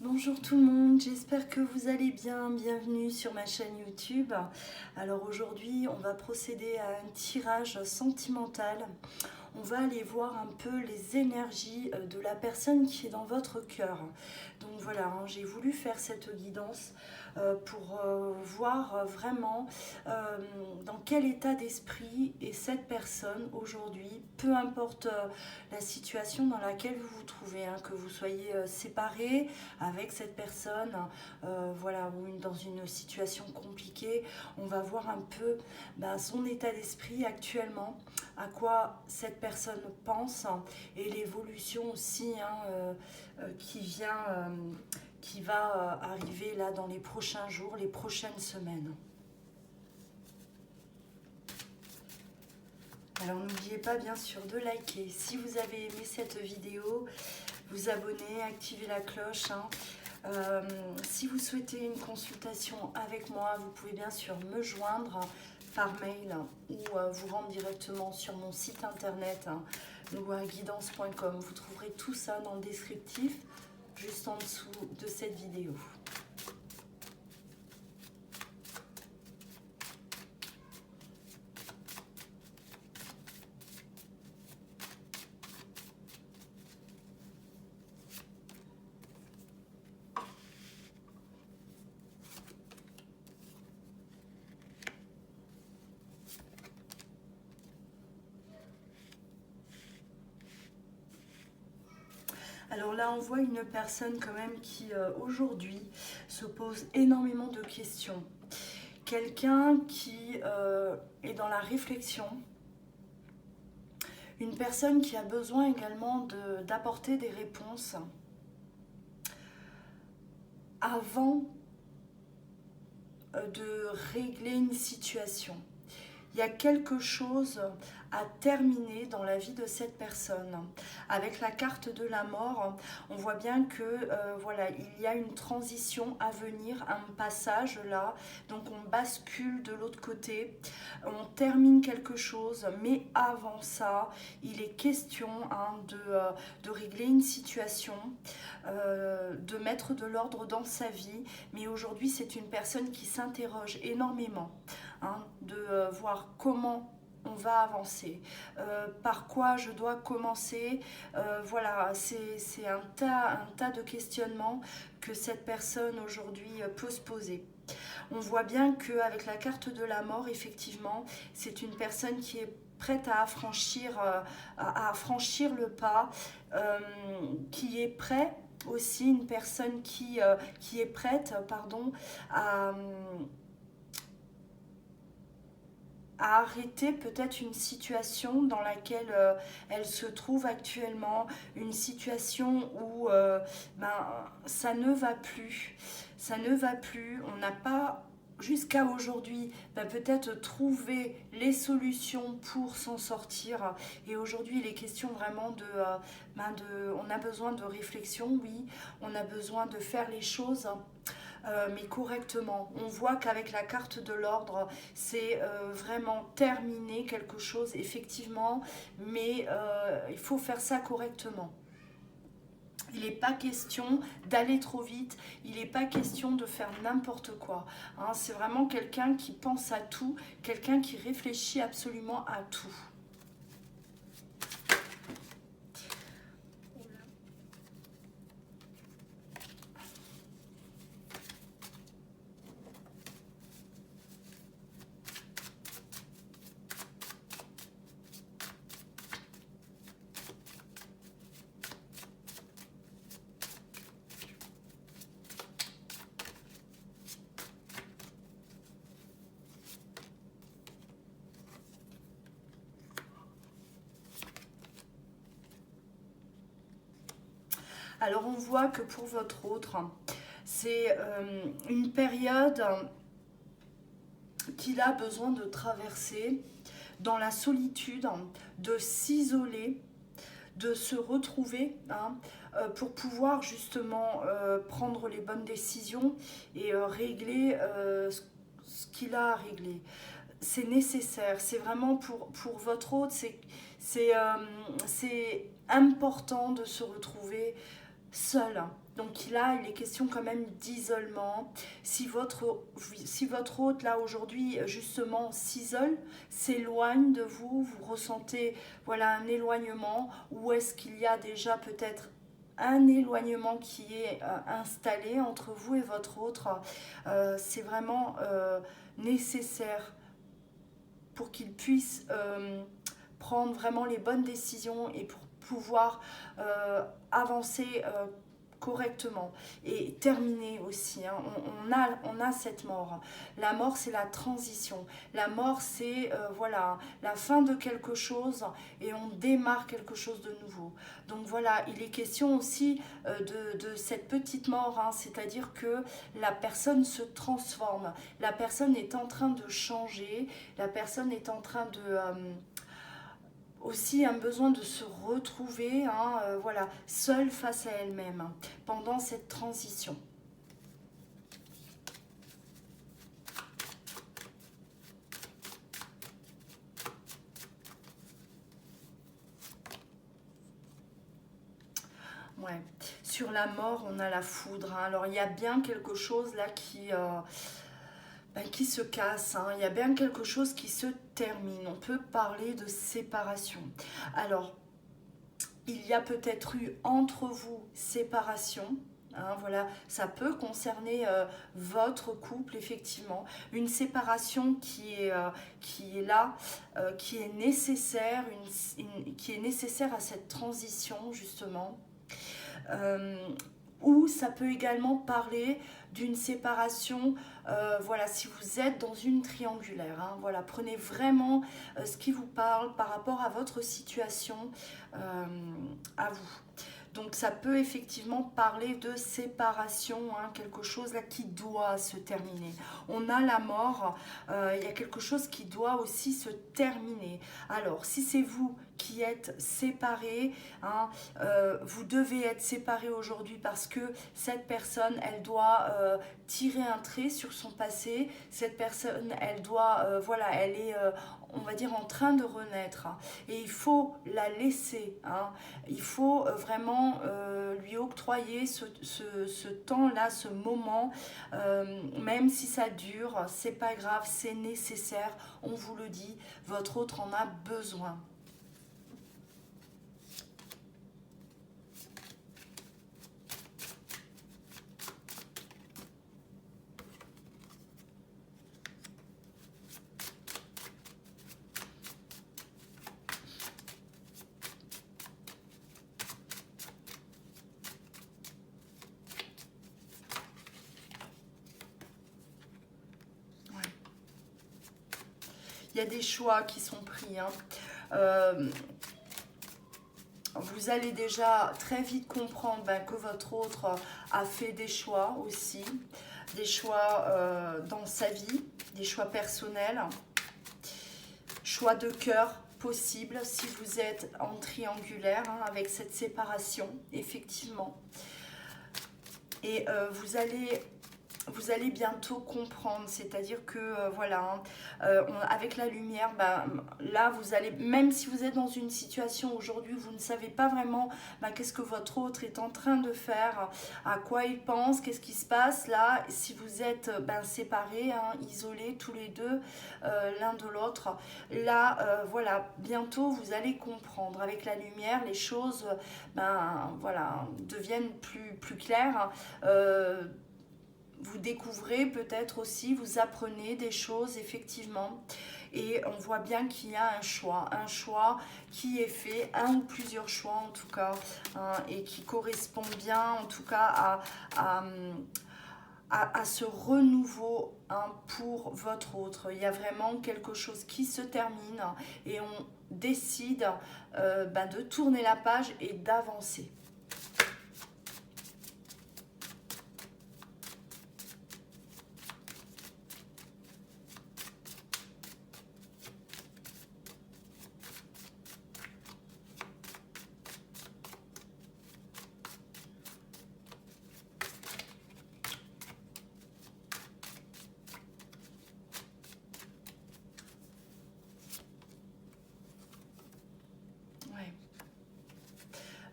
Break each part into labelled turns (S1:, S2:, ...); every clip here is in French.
S1: Bonjour tout le monde, j'espère que vous allez bien. Bienvenue sur ma chaîne YouTube. Alors aujourd'hui, on va procéder à un tirage sentimental. On va aller voir un peu les énergies de la personne qui est dans votre cœur. Donc voilà, j'ai voulu faire cette guidance pour voir vraiment dans quel état d'esprit est cette personne aujourd'hui, peu importe la situation dans laquelle vous vous trouvez, que vous soyez séparés avec cette personne, voilà, ou dans une situation compliquée. On va voir un peu son état d'esprit actuellement, à quoi cette personne pense et l'évolution aussi qui va arriver là dans les prochains jours, les prochaines semaines. Alors n'oubliez pas bien sûr de liker si vous avez aimé cette vidéo, vous abonner, activer la cloche. Si vous souhaitez une consultation avec moi, vous pouvez bien sûr me joindre par mail ou vous rendre directement sur mon site internet guidance.com. Vous trouverez tout ça dans le descriptif juste en dessous de cette vidéo. Alors là, on voit une personne quand même qui aujourd'hui se pose énormément de questions. Quelqu'un qui est dans la réflexion. Une personne qui a besoin également d'apporter des réponses avant de régler une situation. Il y a quelque chose à terminer dans la vie de cette personne. Avec la carte de la mort, on voit bien que voilà, il y a une transition à venir, un passage là, donc on bascule de l'autre côté, on termine quelque chose, mais avant ça, il est question de régler une situation, de mettre de l'ordre dans sa vie, mais aujourd'hui c'est une personne qui s'interroge énormément, de voir comment on va avancer, par quoi je dois commencer, voilà, c'est un tas de questionnements que cette personne aujourd'hui peut se poser. On voit bien qu'avec la carte de la mort, effectivement, c'est une personne qui est prête à franchir le pas, qui est prêt aussi, une personne qui est prête, pardon, à arrêter peut-être une situation dans laquelle elle se trouve actuellement, une situation où ça ne va plus, on n'a pas jusqu'à aujourd'hui peut-être trouvé les solutions pour s'en sortir, et aujourd'hui il est question vraiment on a besoin de réflexion, oui, on a besoin de faire les choses mais correctement. On voit qu'avec la carte de l'ordre, c'est vraiment terminer quelque chose, effectivement, mais il faut faire ça correctement. Il n'est pas question d'aller trop vite, il n'est pas question de faire n'importe quoi. C'est vraiment quelqu'un qui pense à tout, quelqu'un qui réfléchit absolument à tout. Alors on voit que pour votre autre, c'est une période qu'il a besoin de traverser dans la solitude, de s'isoler, de se retrouver pour pouvoir justement prendre les bonnes décisions et régler ce qu'il a à régler. C'est nécessaire, c'est vraiment pour votre autre, c'est important de se retrouver seul, Donc là, il est question quand même d'isolement. Si votre hôte, là, aujourd'hui, justement, s'isole, s'éloigne de vous, vous ressentez, voilà, un éloignement, ou est-ce qu'il y a déjà peut-être un éloignement qui est installé entre vous et votre autre, c'est vraiment nécessaire pour qu'il puisse prendre vraiment les bonnes décisions et pour pouvoir avancer correctement et terminer aussi. Hein. On a cette mort. La mort, c'est la transition. La mort, c'est voilà, la fin de quelque chose et on démarre quelque chose de nouveau. Donc voilà, il est question aussi de cette petite mort, hein, c'est-à-dire que la personne se transforme. La personne est en train de changer. La personne est en train de aussi un besoin de se retrouver, hein, voilà, seule face à elle-même hein, pendant cette transition. Ouais. Sur la mort, on a la foudre. Hein. Alors il y a bien quelque chose là qui se casse, hein. Il y a bien quelque chose qui se termine. On peut parler de séparation. Alors, il y a peut-être eu entre vous séparation. Hein, voilà, ça peut concerner votre couple, effectivement. Une séparation qui est là, qui est nécessaire, qui est nécessaire à cette transition, justement. Euh, ou ça peut également parler d'une séparation, voilà, si vous êtes dans une triangulaire, hein, voilà, prenez vraiment ce qui vous parle par rapport à votre situation, à vous. Donc ça peut effectivement parler de séparation, hein, quelque chose là qui doit se terminer. On a la mort, il y a quelque chose qui doit aussi se terminer. Alors si c'est vous qui êtes séparés, hein, vous devez être séparés aujourd'hui parce que cette personne, elle doit tirer un trait sur son passé. Cette personne, elle doit, voilà, elle est, on va dire, en train de renaître. Et il faut la laisser. Hein. Il faut vraiment lui octroyer ce temps-là, ce moment, même si ça dure, c'est pas grave, c'est nécessaire. On vous le dit, votre autre en a besoin. Il y a des choix qui sont pris. Hein. Vous allez déjà très vite comprendre que votre autre a fait des choix aussi, des choix dans sa vie, des choix personnels, choix de cœur possible si vous êtes en triangulaire hein, avec cette séparation, effectivement. Et vous allez bientôt comprendre, c'est-à-dire que voilà, avec la lumière, là vous allez, même si vous êtes dans une situation aujourd'hui où vous ne savez pas vraiment qu'est-ce que votre autre est en train de faire, à quoi il pense, qu'est-ce qui se passe là, si vous êtes séparés, hein, isolés tous les deux l'un de l'autre, là voilà, bientôt vous allez comprendre, avec la lumière les choses voilà, deviennent plus claires. Vous découvrez peut-être aussi, vous apprenez des choses effectivement et on voit bien qu'il y a un choix qui est fait, un ou plusieurs choix en tout cas, hein, et qui correspond bien en tout cas à ce renouveau hein, pour votre autre. Il y a vraiment quelque chose qui se termine et on décide de tourner la page et d'avancer.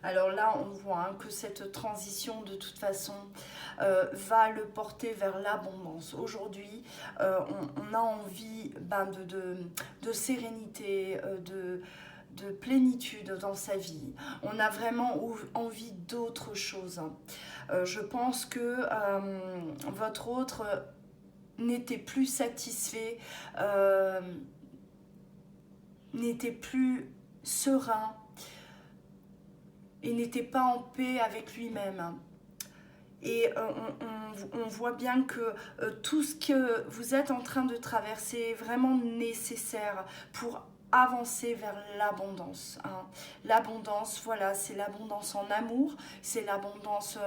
S1: Alors là, on voit hein, que cette transition, de toute façon, va le porter vers l'abondance. Aujourd'hui, on a envie de sérénité, de plénitude dans sa vie. On a vraiment envie d'autre chose. Je pense que votre autre n'était plus satisfait, n'était plus serein et n'était pas en paix avec lui-même. Et on voit bien que tout ce que vous êtes en train de traverser est vraiment nécessaire pour avancer vers l'abondance. Hein. L'abondance, voilà, c'est l'abondance en amour, c'est l'abondance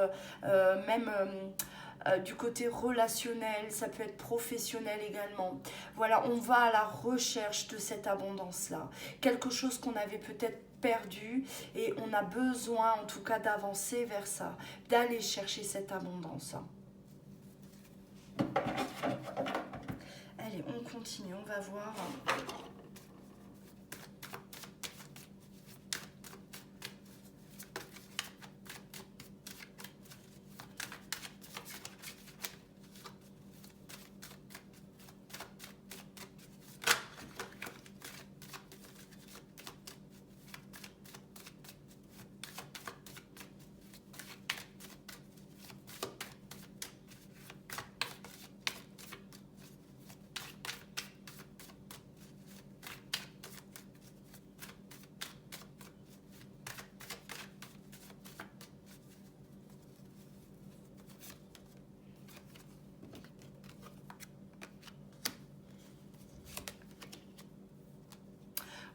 S1: même du côté relationnel, ça peut être professionnel également. Voilà, on va à la recherche de cette abondance-là. Quelque chose qu'on avait peut-être perdu et on a besoin en tout cas d'avancer vers ça, d'aller chercher cette abondance. Allez, on continue, on va voir.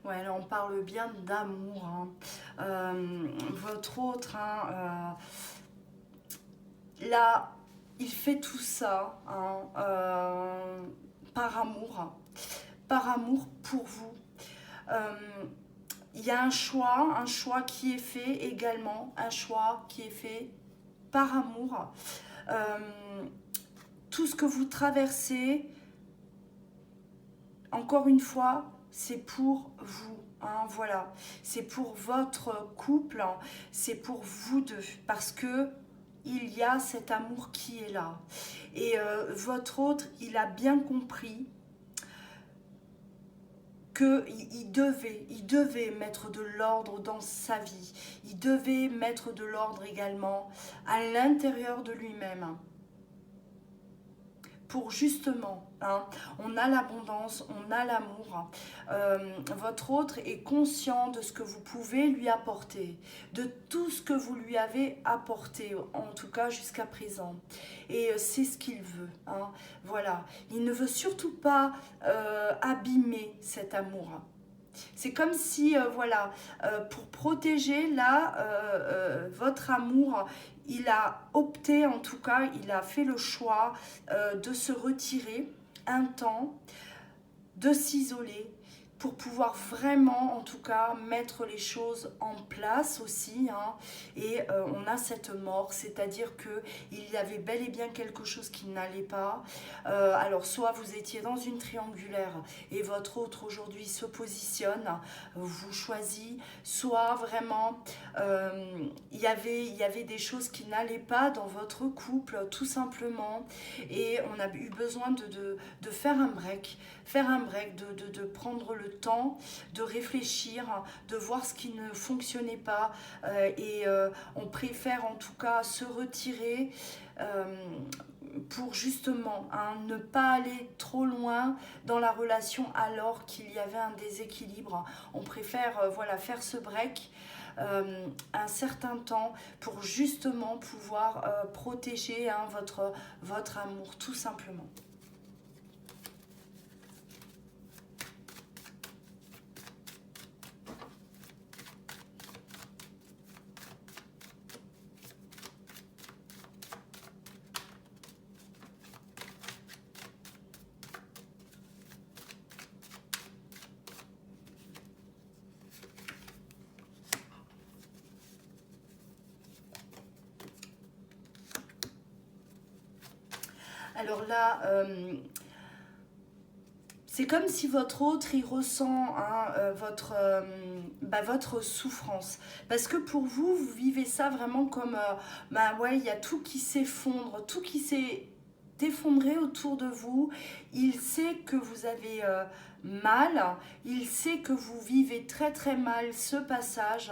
S1: Ouais, là on parle bien d'amour. Hein. Votre autre, hein, là, il fait tout ça hein, par amour pour vous. Il y a un choix qui est fait également, un choix qui est fait par amour. Tout ce que vous traversez, encore une fois, c'est pour vous. Hein, voilà, c'est pour votre couple, hein, c'est pour vous deux, parce que il y a cet amour qui est là. Et votre autre, il a bien compris qu'il devait mettre de l'ordre dans sa vie. Il devait mettre de l'ordre également à l'intérieur de lui-même. Pour justement, hein, on a l'abondance, on a l'amour. Votre autre est conscient de ce que vous pouvez lui apporter, de tout ce que vous lui avez apporté, en tout cas jusqu'à présent. Et c'est ce qu'il veut. Hein, voilà, il ne veut surtout pas abîmer cet amour. C'est comme si, voilà, pour protéger là votre amour, il a opté, en tout cas, il a fait le choix de se retirer un temps, de s'isoler pour pouvoir vraiment, en tout cas, mettre les choses en place aussi. Hein. Et on a cette mort, c'est-à-dire qu'il y avait bel et bien quelque chose qui n'allait pas. Alors, soit vous étiez dans une triangulaire et votre autre aujourd'hui se positionne, vous choisit, soit vraiment il y avait des choses qui n'allaient pas dans votre couple, tout simplement. Et on a eu besoin de faire un break, de prendre le temps de réfléchir, de voir ce qui ne fonctionnait pas on préfère en tout cas se retirer pour justement hein, ne pas aller trop loin dans la relation alors qu'il y avait un déséquilibre. On préfère voilà, faire ce break un certain temps pour justement pouvoir protéger hein, votre amour tout simplement. Alors là, C'est comme si votre autre, il ressent hein, votre souffrance. Parce que pour vous, vous vivez ça vraiment comme, bah ouais, il y a tout qui s'effondre, tout qui s'est effondré autour de vous. Il sait que vous avez mal, il sait que vous vivez très très mal ce passage.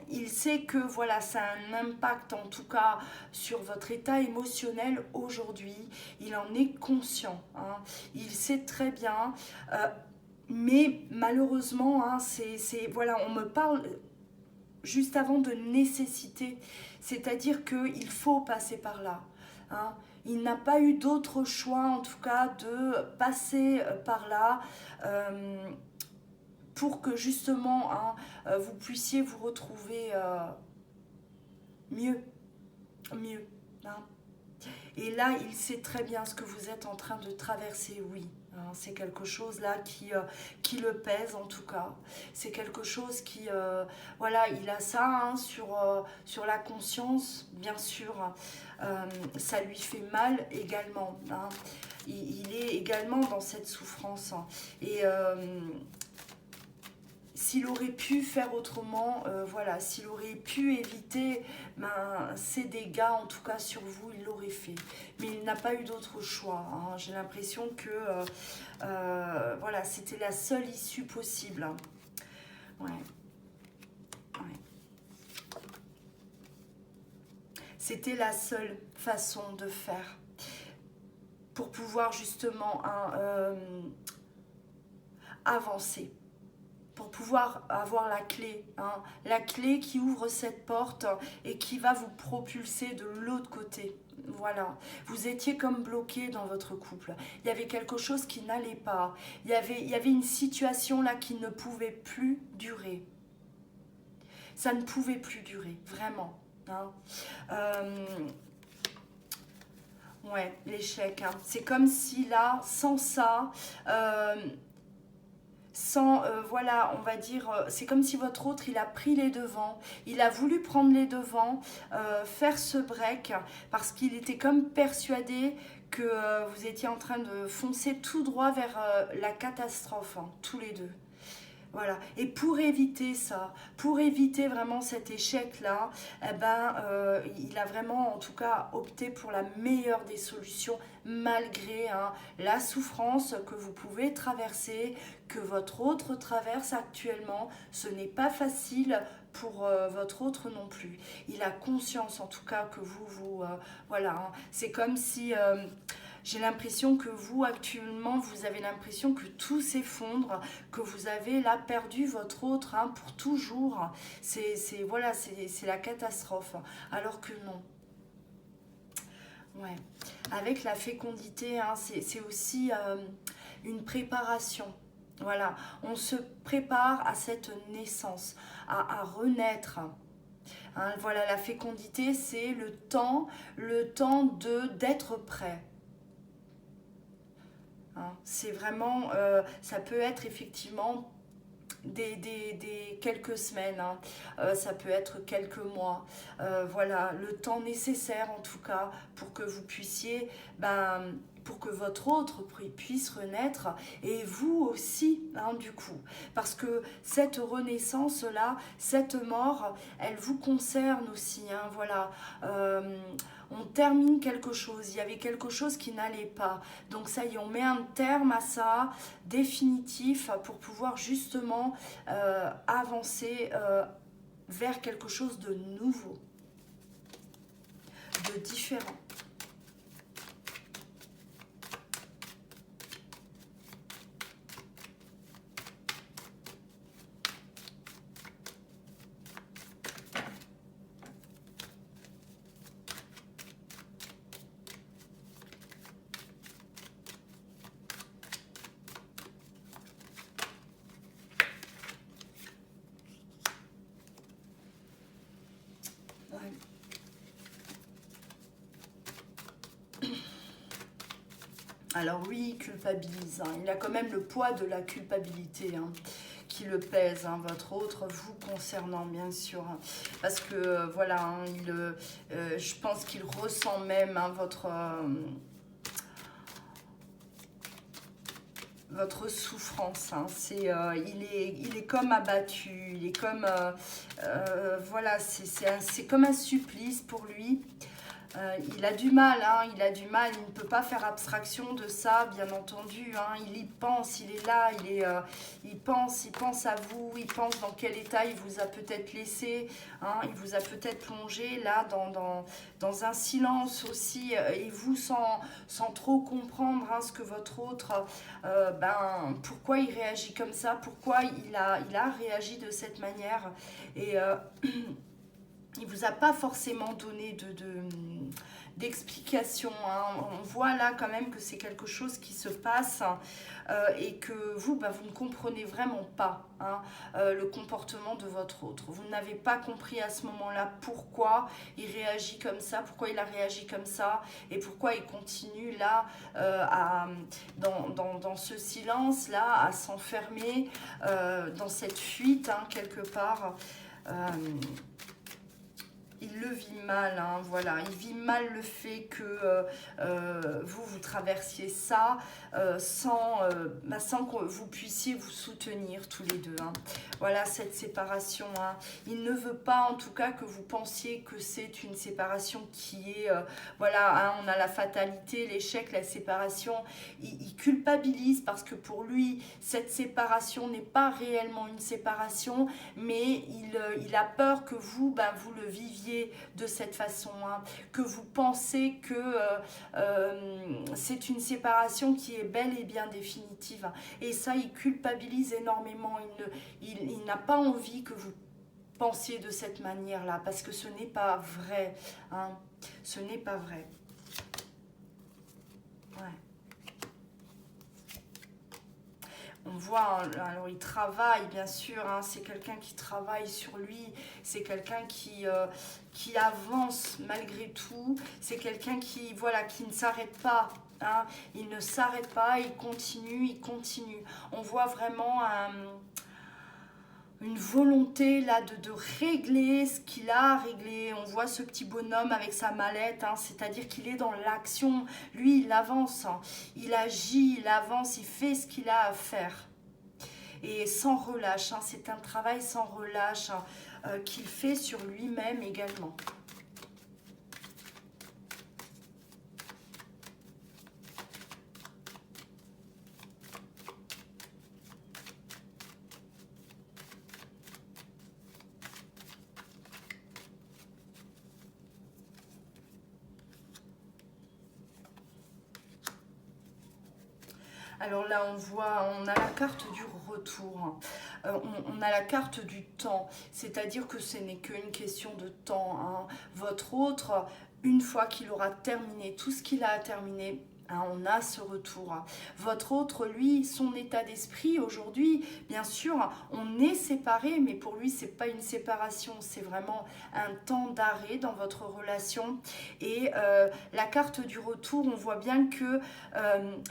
S1: Il sait que voilà, ça a un impact en tout cas sur votre état émotionnel aujourd'hui. Il en est conscient, hein. Il sait très bien, mais malheureusement, hein, voilà, on me parle juste avant de nécessité, c'est-à-dire qu'il faut passer par là, hein. Il n'a pas eu d'autre choix, en tout cas, de passer par là pour que justement hein, vous puissiez vous retrouver mieux, mieux, hein. Et là, il sait très bien ce que vous êtes en train de traverser, oui. Hein, c'est quelque chose là qui le pèse en tout cas. C'est quelque chose qui, voilà, il a ça hein, sur la conscience, bien sûr. Ça lui fait mal également. Hein. Il est également dans cette souffrance. Hein. Et s'il aurait pu faire autrement, voilà, s'il aurait pu éviter ces dégâts, en tout cas sur vous, il l'aurait fait. Mais il n'a pas eu d'autre choix. Hein. J'ai l'impression que voilà, c'était la seule issue possible. Ouais. Ouais. C'était la seule façon de faire pour pouvoir justement hein, avancer. Pour pouvoir avoir la clé, hein, la clé qui ouvre cette porte et qui va vous propulser de l'autre côté. Voilà, vous étiez comme bloqué dans votre couple. Il y avait quelque chose qui n'allait pas. Il y avait une situation là qui ne pouvait plus durer. Ça ne pouvait plus durer, vraiment. Hein. Ouais, l'échec. Hein. C'est comme si là, sans ça... sans, voilà, on va dire, c'est comme si votre autre, il a pris les devants, il a voulu prendre les devants, faire ce break, parce qu'il était comme persuadé que vous étiez en train de foncer tout droit vers la catastrophe, hein, tous les deux. Voilà. Et pour éviter ça, pour éviter vraiment cet échec-là, eh ben, il a vraiment, en tout cas, opté pour la meilleure des solutions, malgré hein, la souffrance que vous pouvez traverser, que votre autre traverse actuellement. Ce n'est pas facile pour votre autre non plus. Il a conscience, en tout cas, que vous voilà. Hein, c'est comme si... j'ai l'impression que vous, actuellement, vous avez l'impression que tout s'effondre, que vous avez là perdu votre autre hein, pour toujours. Voilà, c'est la catastrophe. Alors que non. Ouais. Avec la fécondité, hein, c'est aussi une préparation. Voilà, on se prépare à cette naissance, à renaître. Hein, voilà, la fécondité, c'est le temps d'être prêt. Hein, c'est vraiment, ça peut être effectivement des quelques semaines, hein, ça peut être quelques mois, voilà, le temps nécessaire en tout cas pour que vous puissiez, pour que votre autre puisse renaître et vous aussi, hein, du coup, parce que cette renaissance-là, cette mort, elle vous concerne aussi, hein, voilà, on termine quelque chose, il y avait quelque chose qui n'allait pas, donc ça y est, on met un terme à ça, définitif, pour pouvoir justement avancer vers quelque chose de nouveau, de différent. Alors oui, il culpabilise, hein. Il a quand même le poids de la culpabilité hein, qui le pèse, hein, votre autre, vous concernant bien sûr. Hein, parce que voilà, hein, je pense qu'il ressent même hein, votre... votre souffrance. Hein. Il est comme abattu, il est comme, voilà, c'est comme un supplice pour lui. Il a du mal, hein, il a du mal, il ne peut pas faire abstraction de ça, bien entendu. Hein, il y pense, il est là, il pense à vous, il pense dans quel état il vous a peut-être laissé, hein, il vous a peut-être plongé là dans un silence aussi, et vous sans trop comprendre hein, ce que votre autre, pourquoi il réagit comme ça, pourquoi il a réagi de cette manière. Et il vous a pas forcément donné d'explication. Hein. On voit là quand même que c'est quelque chose qui se passe et que vous, vous ne comprenez vraiment pas hein, le comportement de votre autre. Vous n'avez pas compris à ce moment-là pourquoi il réagit comme ça, pourquoi il a réagi comme ça et pourquoi il continue là dans ce silence-là à s'enfermer dans cette fuite hein, quelque part. Il le vit mal, hein, voilà. Il vit mal le fait que vous traversiez ça sans que vous puissiez vous soutenir tous les deux. Hein. Voilà cette séparation. Hein. Il ne veut pas en tout cas que vous pensiez que c'est une séparation qui est... voilà, hein, on a la fatalité, l'échec, la séparation. Il culpabilise parce que pour lui, cette séparation n'est pas réellement une séparation, mais il a peur que vous, vous le viviez de cette façon, hein, que vous pensez que c'est une séparation qui est bel et bien définitive. Hein, et ça, il culpabilise énormément. Il n'a pas envie que vous pensiez de cette manière-là, parce que ce n'est pas vrai. Hein, ce n'est pas vrai. Ouais. On voit, alors il travaille bien sûr, hein, c'est quelqu'un qui travaille sur lui, c'est quelqu'un qui avance malgré tout, c'est quelqu'un qui, voilà, qui ne s'arrête pas. Hein, il ne s'arrête pas, il continue, il continue. On voit vraiment une volonté là de régler ce qu'il a à régler. On voit ce petit bonhomme avec sa mallette, hein, c'est-à-dire qu'il est dans l'action. Lui, il avance, hein, il agit, il avance, il fait ce qu'il a à faire. Et sans relâche, hein, c'est un travail sans relâche hein, qu'il fait sur lui-même également. Alors là, on a la carte du retour, on a la carte du temps, c'est-à-dire que ce n'est qu'une question de temps. Hein. Votre autre, une fois qu'il aura terminé tout ce qu'il a à terminer, hein, on a ce retour. Hein. Votre autre, lui, son état d'esprit aujourd'hui, bien sûr, on est séparés, mais pour lui, c'est pas une séparation, c'est vraiment un temps d'arrêt dans votre relation. Et la carte du retour, on voit bien que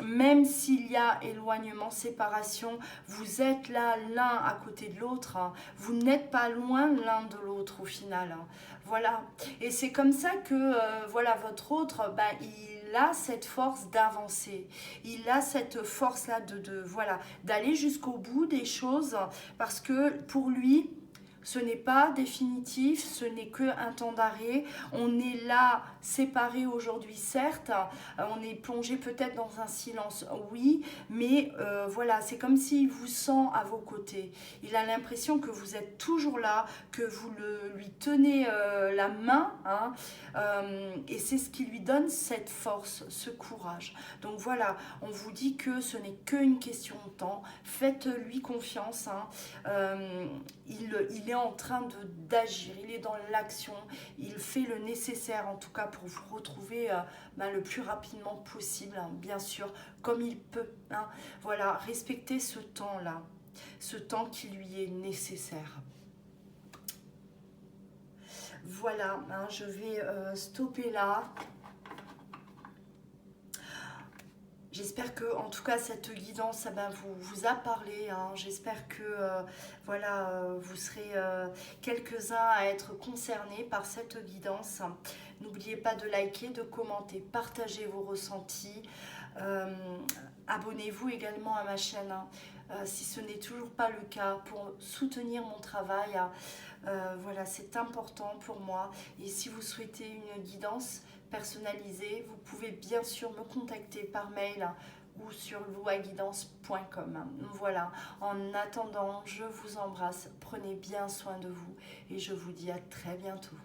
S1: même s'il y a éloignement, séparation, vous êtes là l'un à côté de l'autre, hein. Vous n'êtes pas loin l'un de l'autre au final. Hein. Voilà. Et c'est comme ça que voilà, votre autre, il a cette force d'avancer. Il a cette force-là voilà, d'aller jusqu'au bout des choses parce que pour lui, ce n'est pas définitif, ce n'est qu'un temps d'arrêt. On est là, séparés aujourd'hui, certes. On est plongé peut-être dans un silence, oui. Mais voilà, c'est comme s'il vous sent à vos côtés. Il a l'impression que vous êtes toujours là, que vous lui tenez la main. Hein, et c'est ce qui lui donne cette force, ce courage. Donc voilà, on vous dit que ce n'est qu'une question de temps. Faites-lui confiance. Hein, il est en train d'agir, il est dans l'action, il fait le nécessaire en tout cas pour vous retrouver le plus rapidement possible, hein, bien sûr, comme il peut. Hein. Voilà, respectez ce temps-là, ce temps qui lui est nécessaire. Voilà, hein, je vais stopper là. J'espère que, en tout cas, cette guidance vous a parlé. Hein. J'espère que voilà, vous serez quelques-uns à être concernés par cette guidance. N'oubliez pas de liker, de commenter, partager vos ressentis. Abonnez-vous également à ma chaîne, hein, si ce n'est toujours pas le cas, pour soutenir mon travail. Voilà, c'est important pour moi. Et si vous souhaitez une guidance personnalisée, vous pouvez bien sûr me contacter par mail ou sur louaguidance.com. Voilà, en attendant, je vous embrasse, prenez bien soin de vous et je vous dis à très bientôt.